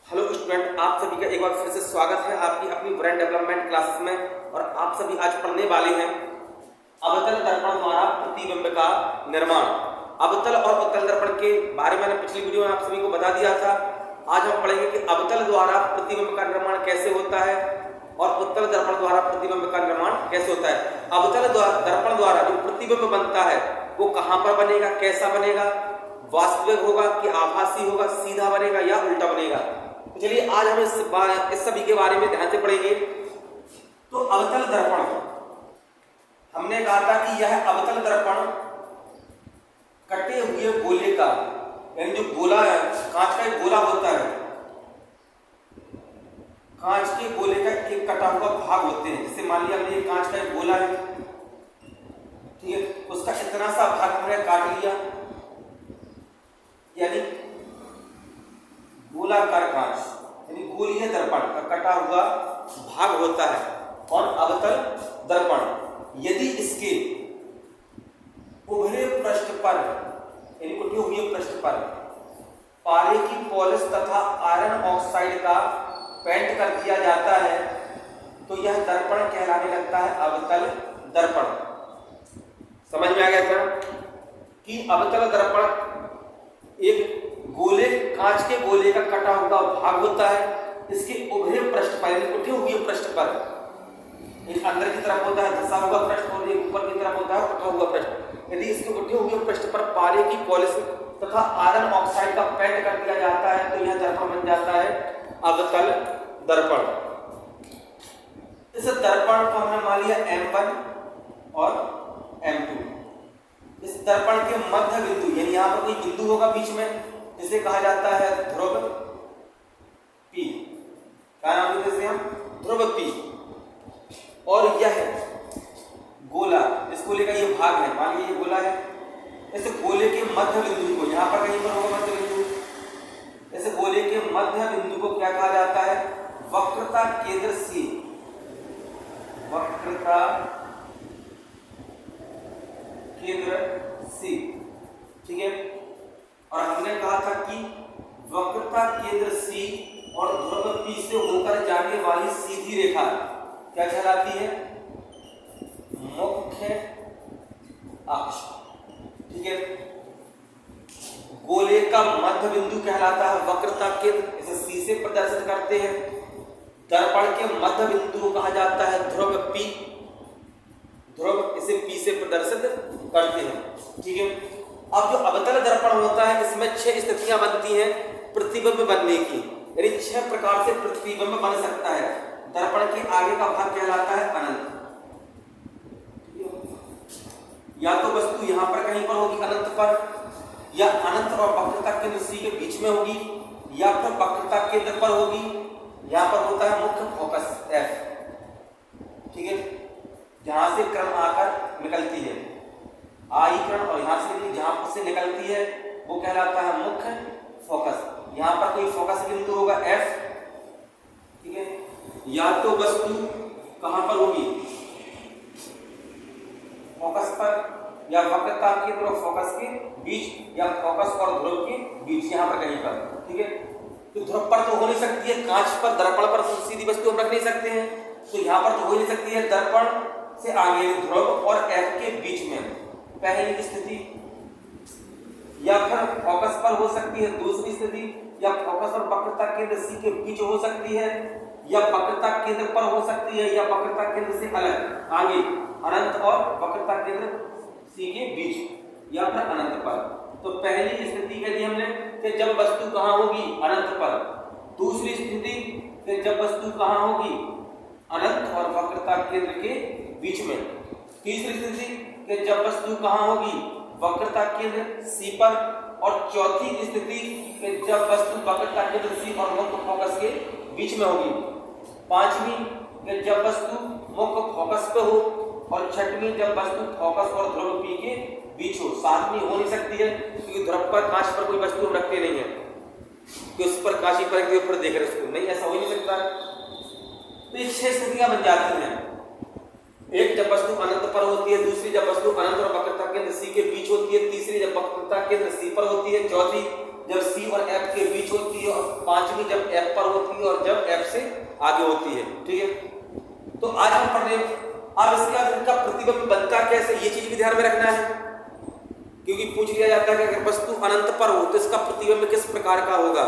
Hello student, आप सभी का एक बार फिर से स्वागत है आपकी अपनी ब्रेन डेवलपमेंट क्लासेस में। और आप सभी आज पढ़ने वाले हैं अवतल दर्पण द्वारा प्रतिबिंब का निर्माण। अवतल और उत्तल दर्पण के बारे में मैंने पिछली वीडियो में आप सभी को बता दिया था। आज हम पढ़ेंगे कि अवतल द्वारा प्रतिबिंब का निर्माण कैसे होता है और उत्तल दर्पण द्वारा प्रतिबिंब का निर्माण कैसे होता है। अवतल दर्पण द्वारा जो प्रतिबिंब बनता है वो कहाँ पर बनेगा, कैसा बनेगा, वास्तविक होगा कि आभासी होगा, सीधा बनेगा या उल्टा बनेगा। तो चलिए आज हम इस सभी के बारे में ध्यान से पढ़ेंगे। तो अवतल दर्पण, हमने कहा था कि यह अवतल दर्पण कटे हुए गोले का, यानी जो गोला है, कांच का एक गोला होता है, कांच के गोले का एक कटा हुआ भाग होते हैं। जैसे मान लिया हमने कांच का एक गोला है, ठीक है, उसका इतना सा भाग हमने काट लिया, यानी गोलाकार कांच, यानी गोलीय दर्पण का कटा हुआ भाग होता है। और अवतल दर्पण यदि इसके उभरे पृष्ठ पर, यानी उठे हुए पृष्ठ पर पारे की पॉलिश तथा आयरन ऑक्साइड का पेंट कर दिया जाता है तो यह दर्पण कहलाने लगता है अवतल दर्पण। समझ में आ गया था कि अवतल दर्पण एक गोले, कांच के गोले का कटा हुआ भाग होता है। इसके उभरे पृष्ठ पर, यानी उठे हुए पृष्ठ पर, एक अंदर की तरफ होता है धंसा हुआ पृष्ठ और एक ऊपर की तरफ होता है उठा हुआ पृष्ठ। यदि इसके उठे हुए पृष्ठ पर पारे की पॉलिश तथा आयरन ऑक्साइड का पेंट कर दिया जाता है तो यह दर्पण बन जाता है अवतल दर्पण। इस दर्पण को हमने मान लिया M1 और M2। इस दर्पण के मध्य बिंदु, यानी यहाँ पर कोई बिंदु होगा बीच में, जिसे कहा जाता है ध्रुव P। क्या नाम देते हैं हम? ध्रुव P। और यह गोला, इस गोले का ये भाग है, मान लीजिए ये गोला है, इस गोले के मध्य बिंदु को, यहाँ पर कहीं पर होगा मध्य बिंदु, इस गोले के मध्य बिंदु को क्या कहा जाता है? वक्रता केंद्र C। वक्रता केंद्र C, ठीक है। और हमने कहा था कि वक्रता केंद्र C और ध्रुव P से होकर जाने वाली सीधी रेखा क्या कहलाती है? मुख्य अक्ष, ठीक है। गोले का मध्य बिंदु कहलाता है वक्रता केंद्र, इसे C से प्रदर्शित करते हैं। दर्पण के मध्य बिंदु को कहा जाता है ध्रुव P, ध्रुव इसे P से प्रदर्शित करते हैं, ठीक है। अब जो अवतल दर्पण होता है इसमें 6 स्थितियां बनती हैं प्रतिबिंब बनने की, यानी 6 प्रकार से प्रतिबिंब बन सकता है। दर्पण के आगे का भाग कहलाता है अनंत, या तो वस्तु यहां पर कहीं पर होगी अनंत पर, या अनंत और वक्रता केंद्र C के बीच में होगी, या फिर वक्रता केंद्र पर होगी। यहां पर होता है मुख्य फोकस F, ठीक है, जहां से किरण आकर निकलती है, आई किरण, और यहां से जहां से निकलती है वो कहलाता है मुख्य फोकस। यहां पर कोई फोकस बिंदु होगा F, ठीक है। या तो वस्तु कहां पर होगी? फोकस पर, या वक्रता केंद्र और फोकस के बीच, या फोकस और ध्रुव के बीच, यहां पर कहीं पर, ठीक है। तो ध्रुव पर तो हो नहीं सकती है, कांच पर, दर्पण पर सीधी वस्तु हम रख नहीं सकते हैं, तो यहां पर तो हो नहीं सकती है। दर्पण से आगे ध्रुव और F के बीच में पहली स्थिति, या फिर फोकस पर हो सकती है दूसरी स्थिति, या फोकस और वक्रता केंद्र C के बीच हो सकती है, या वक्रता केंद्र पर हो सकती है, या वक्रता केंद्र से अलग आगे अनंत और वक्रता केंद्र C के बीच, या फिर अनंत पर। तो पहली स्थिति कह दी हमने कि जब वस्तु कहां होगी? अनंत पर। दूसरी स्थिति कि जब वस्तु कहां होगी? अनंत और वक्रता केंद्र के बीच में। तीसरी स्थिति कि जब वस्तु कहां होगी? वक्रता केंद्र C पर। और चौथी स्थिति कि जब वस्तु वक्रता केंद्र C और मुख्य फोकस के बीच में होगी। पांचवी कि जब वस्तु मुख्य फोकस पे हो, और छठवीं जब वस्तु फोकस और ध्रुव P के बीच हो। सातवीं हो नहीं सकती है क्योंकि ध्रुव पर, कांच पर कोई वस्तु हम रखते नहीं है कि उस पर कांची पर के ऊपर देख रहे उसको, नहीं, ऐसा हो ही नहीं सकता। तो ये 6 स्थितियां बन जाती हैं। एक जब वस्तु अनंत पर होती है, दूसरी जब वस्तु अनंत और वक्रता केंद्र C के बीच होती है, तीसरी जब वक्रता केंद्र C पर होती है, चौथी जब C और F के बीच होती है, और पांचवी जब F पर होती है और जब F से आगे होती है। ठीक है, तो आज हम पढ़ रहे हैं। अब इसके बाद इनका प्रतिबिंब बनता कैसे, ये चीज भी ध्यान में रखना है, क्योंकि पूछ लिया जाता है कि अगर वस्तु अनंत पर हो तो इसका प्रतिबिंब किस प्रकार का होगा।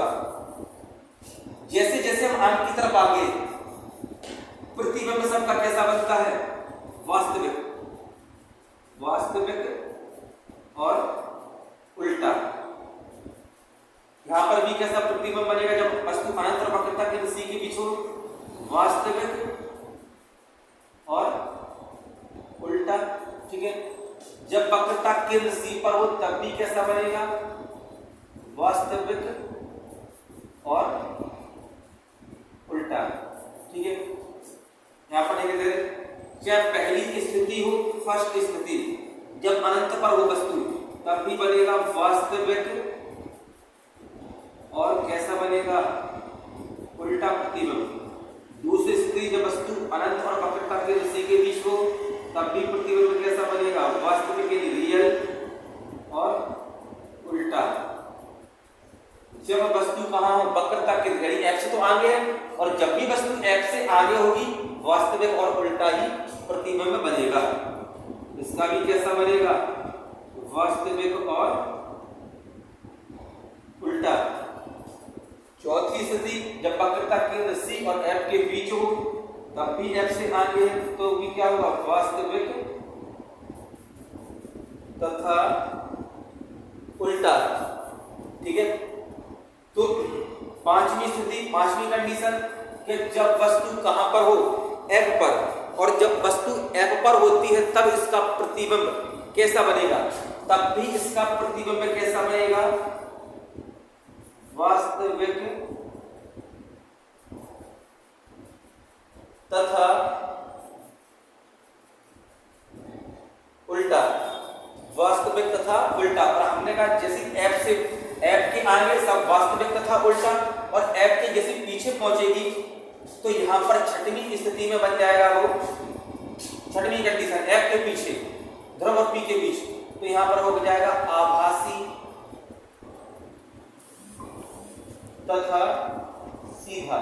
जैसे जैसे हम अंत की तरफ आगे, प्रतिबिंब सबका कैसा बनता है, वास्तविक, वास्तविक और उल्टा। यहां पर भी कैसा प्रतिबिंब बनेगा, जब वस्तु अनंत और वक्रता के सी के बीच हो, वास्तविक और उल्टा। ठीक है, जब वक्रता केंद्र सी पर हो तब भी कैसा बनेगा, वास्तविक और उल्टा। ठीक है, यहां पर देखिए, चाहे पहली स्थिति हो, फर्स्ट स्थिति, जब अनंत पर हो वस्तु तब भी बनेगा वास्तविक और कैसा बनेगा, उल्टा प्रतिबिंब। दूसरी स्थिति जब वस्तु अनंत और वक्रता के सी के बीच हो तब भी प्रतिबिंब कैसा बनेगा, वास्तविक यानी रियल और उल्टा। जब वस्तु कहां हो, वक्रता के यानी F से तो आगे है, और जब भी वस्तु F से आगे होगी वास्तविक और उल्टा ही प्रतिबिंब बनेगा। इसका भी कैसा बनेगा, वास्तविक और उल्टा। चौथी स्थिति जब वक्रता केंद्र C और F के बीच हो तब भी F से आगे है तो भी क्या होगा, वास्तविक तथा उल्टा। ठीक है, तो पांचवी स्थिति, पांचवी कंडीशन कि जब वस्तु कहां पर हो, F पर, और जब वस्तु F पर होती है तब इसका प्रतिबिंब कैसा बनेगा, तब भी इसका प्रतिबिंब कैसा बनेगा, वास्तविक तथा उल्टा, वास्तविक तथा उल्टा। और हमने कहा जैसे F से, F के आगे सब वास्तविक तथा उल्टा, और F के जैसे पीछे पहुंचेगी तो यहां पर छठवीं स्थिति में बन जाएगा वो, छठवीं कंडीशन F के पीछे ध्रुव और P के बीच, तो यहां पर हो जाएगा आभासी तथा सीधा।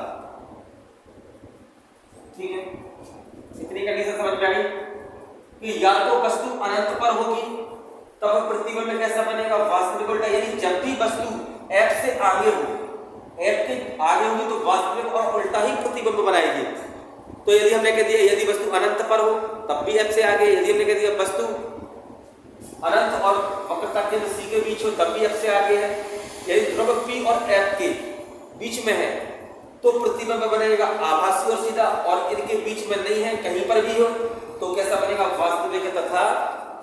ठीक है, इतनी कंडीशन समझ में आ गई कि या तो वस्तु अनंत पर होगी तब प्रतिबिंब कैसा बनेगा, वास्तविक उल्टा। यानी जब भी वस्तु F से आगे हो, F के आगे होगी तो वास्तविक और उल्टा ही प्रतिबिंब बनाएगी। तो यदि हमने कह दिया यदि वस्तु अनंत पर हो तब भी F से आगे, यदि हमने कह दिया वस्तु अनंत और वक्रता केंद्र C के बीच हो तब भी F से आगे है, यदि ध्रुव P और F के बीच में है तो प्रतिबिंब बनेगा आभासी और सीधा, और इनके बीच में नहीं है, कहीं पर भी हो तो कैसा बनेगा, वास्तविक तथा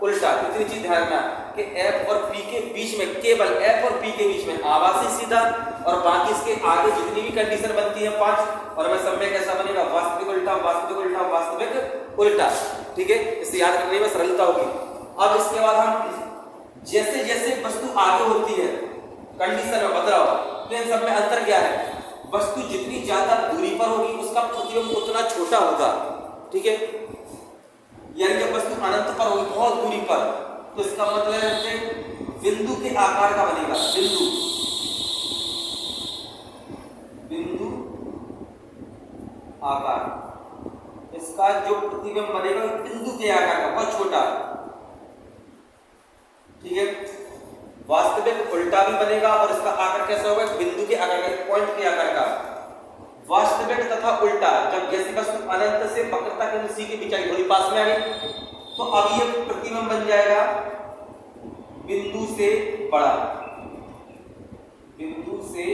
उल्टा। इतनी चीज ध्यान रखना कि F और P के बीच में, केवल F और P के बीच में आभासी सीधा, और बाकी इसके आगे जितनी भी कंडीशन बनती है 5, और हमें सब में कैसा बनेगा, वास्तविक उल्टा, वास्तविक उल्टा, वास्तविक उल्टा। ठीक है, इसे याद रखने में सरलता होगी। अब इसके बाद हम जैसे जैसे वस्तु आगे होती है कंडीशन में बदलाव, तो इन सब में अंतर क्या है, वस्तु जितनी ज्यादा दूरी पर होगी उसका प्रतिबिंब उतना छोटा होगा। ठीक है, यानी जब वस्तु अनंत पर होगी, बहुत दूरी पर, तो इसका मतलब है कि बिंदु के आकार का बनेगा, बिंदु, बिंदु आकार, इसका जो प्रतिबिंब बनेगा बिंदु के आकार का, बहुत छोटा। ठीक है, वास्तविक उल्टा भी बनेगा और इसका आकार कैसा होगा, बिंदु के आकार का, पॉइंट के आकार का। वास्तविक तथा उल्टा, जब जैसे वस्तु अनंत से वक्रता केंद्र C के बीच आई, थोड़ी पास में आ गई, तो अब ये प्रतिबिंब बन जाएगा बिंदु से बड़ा, बिंदु से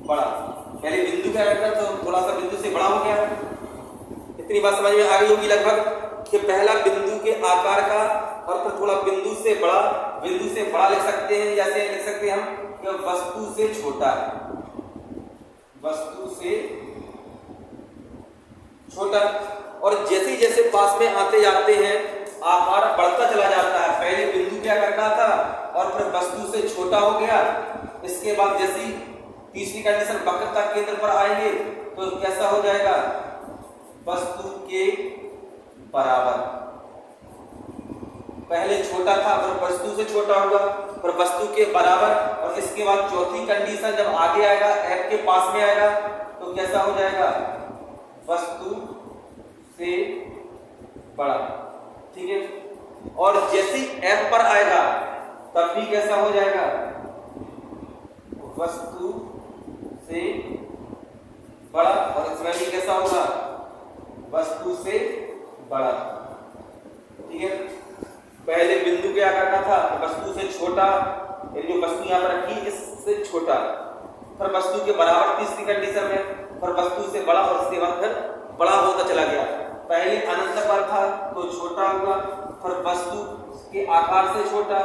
बड़ा। पहले बिंदु क्या करता तो थोड़ा सा बिंदु से बड़ा हो गया। इतनी बात समझ में आ गई होगी लगभग कि पहला बिंदु के आकार का और फिर थोड़ा बिंदु से बड़ा, बिंदु से बड़ा लिख सकते हैं, जैसे लिख सकते हैं हम कि वस्तु से छोटा, वस्तु से छोटा। और जैसे जैसे पास में आते जाते हैं आकार बढ़ता चला जाता है। पहले बिंदु क्या करना था और फिर वस्तु से छोटा हो गया। इसके बाद जैसी तीसरी कंडीशन वक्रता केंद्र पर आएंगे तो कैसा हो जाएगा, वस्तु के बराबर। पहले छोटा था फिर वस्तु से छोटा हुआ फिर वस्तु के बराबर, और इसके बाद चौथी कंडीशन जब आगे आएगा F के पास में आएगा तो कैसा हो जाएगा, वस्तु से बड़ा। ठीक है, और जैसे ही F पर आएगा तब भी कैसा हो जाएगा, वस्तु से बड़ा, और इसमें भी कैसा होगा, वस्तु से बड़ा। ठीक है, पहले बिंदु के आकार का था तो वस्तु से छोटा, जो वस्तु यहाँ पर रखी इससे छोटा, फिर वस्तु के बराबर तीसरी कंडीशन में, फिर वस्तु से बड़ा, और उसके बाद फिर बड़ा होता चला गया। पहले अनंत पर था तो छोटा हुआ, फिर वस्तु के आकार से छोटा,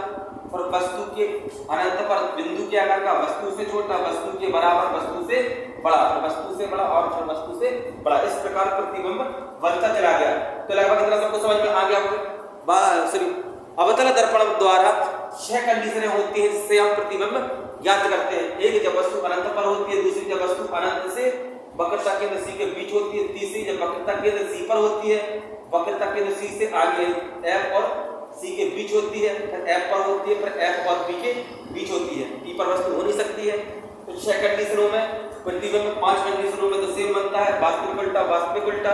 फिर वस्तु के अनंत पर बिंदु के आकार का, वस्तु से छोटा, वस्तु के बराबर, वस्तु से बड़ा, फिर वस्तु से बड़ा, और फिर वस्तु से बड़ा। इस प्रकार प्रतिबिंब बनता चला गया। तो लगभग इतना सबको समझ में आ गया होगा। अवतल दर्पण द्वारा 6 कंडीशनें होती हैं जिससे हम प्रतिबिंब ज्ञात करते हैं। एक जब वस्तु अनंत पर होती है, दूसरी जब वस्तु अनंत से वक्रता केंद्र C के बीच होती है, तीसरी जब वक्रता केंद्र C पर होती है, वक्रता केंद्र C से आगे F और C के बीच होती है, फिर F पर होती है, फिर F और P के बीच होती है। P पर वस्तु हो नहीं सकती है। तो 6 कंडीशनों में प्रतिबिंब 5 कंडीशनों में तो सेम बनता है, वास्तविक उल्टा, वास्तविक उल्टा।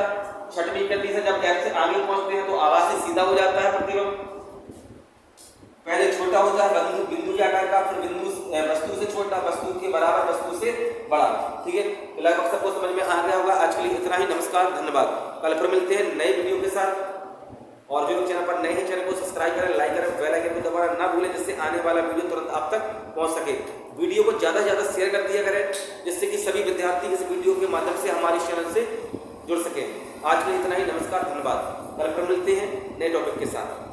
6वीं कंडीशन जब F से आगे पहुंचते हैं तो आवाज से सीधा हो जाता है प्रतिबिंब। पहले छोटा होता है बिंदु के आकार का, फिर बिंदु वस्तु से छोटा, वस्तु के बराबर, वस्तु से बड़ा। ठीक है, लगभग सबको समझ में आ गया होगा। आज के लिए इतना ही। नमस्कार, धन्यवाद। कल फिर मिलते हैं नए वीडियो के साथ। और जो लोग चैनल पर नए हैं चैनल को सब्सक्राइब करें, लाइक करें, बेल आइकन को दबाना ना भूलें जिससे आने वाला वीडियो तुरंत आप तक पहुंच सके। वीडियो को ज्यादा से ज्यादा शेयर कर दिया करें जिससे कि सभी विद्यार्थी इस वीडियो के माध्यम से हमारे चैनल से जुड़ सके। आज के लिए इतना ही। नमस्कार, धन्यवाद। कल फिर मिलते हैं नए टॉपिक के साथ।